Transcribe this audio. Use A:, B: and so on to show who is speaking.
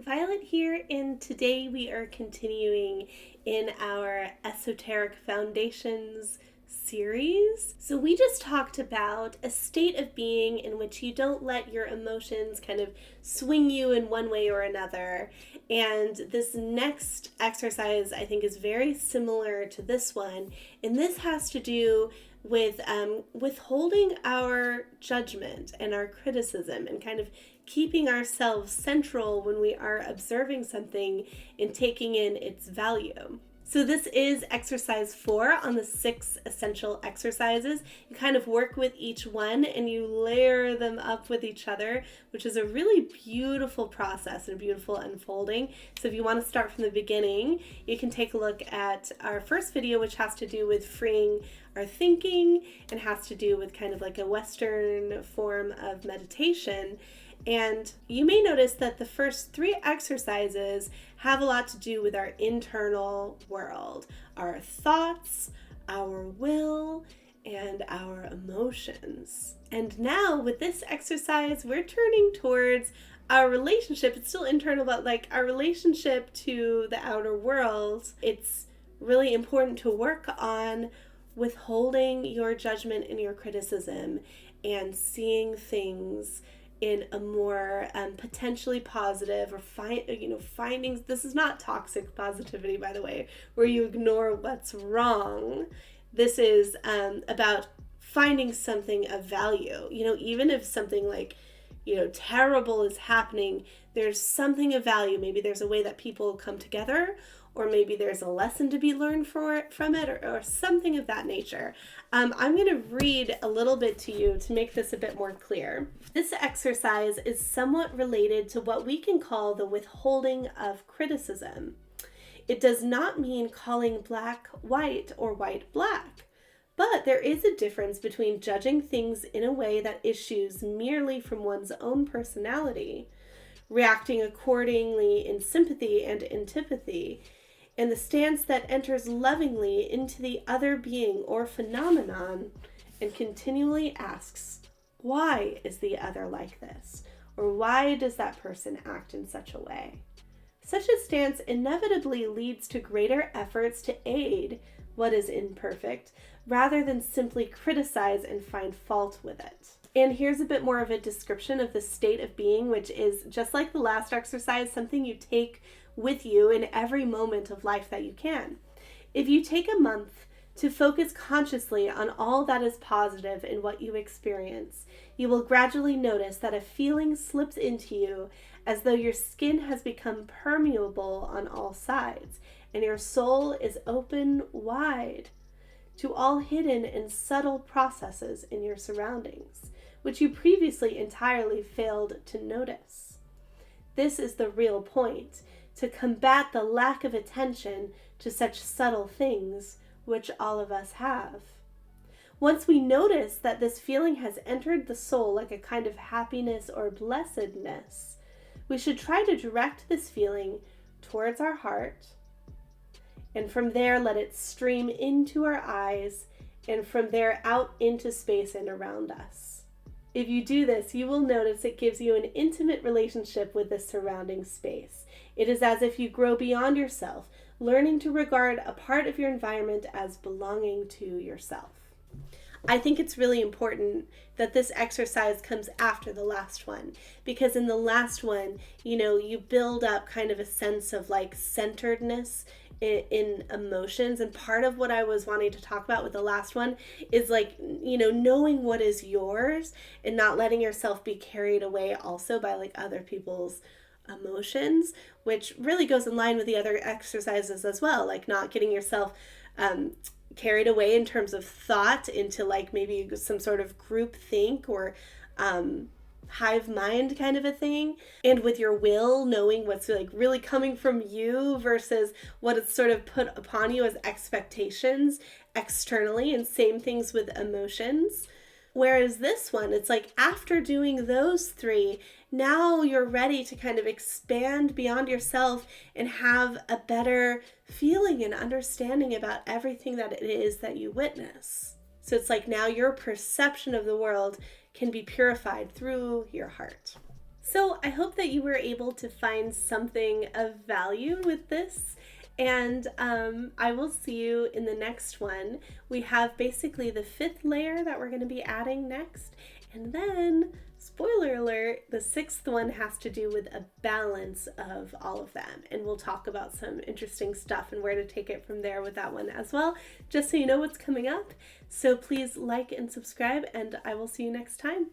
A: Violet here, and today we are continuing in our Esoteric Foundations series. So we just talked about a state of being in which you don't let your emotions kind of swing you in one way or another. And this next exercise I think is very similar to this one, and this has to do with withholding our judgment and our criticism and kind of keeping ourselves central when we are observing something and taking in its value. So this is exercise 4 on the 6 essential exercises. You kind of work with each one and you layer them up with each other, which is a really beautiful process and a beautiful unfolding. So if you want to start from the beginning, you can take a look at our first video, which has to do with freeing our thinking and has to do with kind of like a Western form of meditation. And you may notice that the first 3 exercises have a lot to do with our internal world, our thoughts, our will, and our emotions. And now with this exercise, we're turning towards our relationship. It's still internal, but like our relationship to the outer world. It's really important to work on withholding your judgment and your criticism and seeing things in a more potentially positive or findings. This is not toxic positivity, by the way, where you ignore what's wrong. This is about finding something of value. Even if something like terrible is happening, there's something of value. Maybe there's a way that people come together, or maybe there's a lesson to be learned from it, or something of that nature. I'm going to read a little bit to you to make this a bit more clear. This exercise is somewhat related to what we can call the withholding of criticism. It does not mean calling black white or white black, but there is a difference between judging things in a way that issues merely from one's own personality, reacting accordingly in sympathy and antipathy, and the stance that enters lovingly into the other being or phenomenon and continually asks, why is the other like this? Or why does that person act in such a way? Such a stance inevitably leads to greater efforts to aid what is imperfect, rather than simply criticize and find fault with it. And here's a bit more of a description of the state of being, which is just like the last exercise, something you take with you in every moment of life that you can. If you take a month to focus consciously on all that is positive in what you experience, you will gradually notice that a feeling slips into you as though your skin has become permeable on all sides, and your soul is open wide to all hidden and subtle processes in your surroundings, which you previously entirely failed to notice. This is the real point, to combat the lack of attention to such subtle things, which all of us have. Once we notice that this feeling has entered the soul like a kind of happiness or blessedness, we should try to direct this feeling towards our heart, and from there let it stream into our eyes, and from there out into space and around us. If you do this, you will notice it gives you an intimate relationship with the surrounding space. It is as if you grow beyond yourself, learning to regard a part of your environment as belonging to yourself. I think it's really important that this exercise comes after the last one, because in the last one, you build up kind of a sense of like centeredness in emotions. And part of what I was wanting to talk about with the last one is like, knowing what is yours and not letting yourself be carried away also by like other people's emotions, which really goes in line with the other exercises as well, like not getting yourself carried away in terms of thought into like maybe some sort of group think or hive mind kind of a thing, and with your will, knowing what's like really coming from you versus what is sort of put upon you as expectations externally, and same things with emotions. Whereas this one, it's like after doing those 3, now you're ready to kind of expand beyond yourself and have a better feeling and understanding about everything that it is that you witness. So it's like now your perception of the world can be purified through your heart. So I hope that you were able to find something of value with this. And I will see you in the next one. We have basically the 5th layer that we're going to be adding next. And then, spoiler alert, the 6th one has to do with a balance of all of them. And we'll talk about some interesting stuff and where to take it from there with that one as well, just so you know what's coming up. So please like and subscribe, and I will see you next time.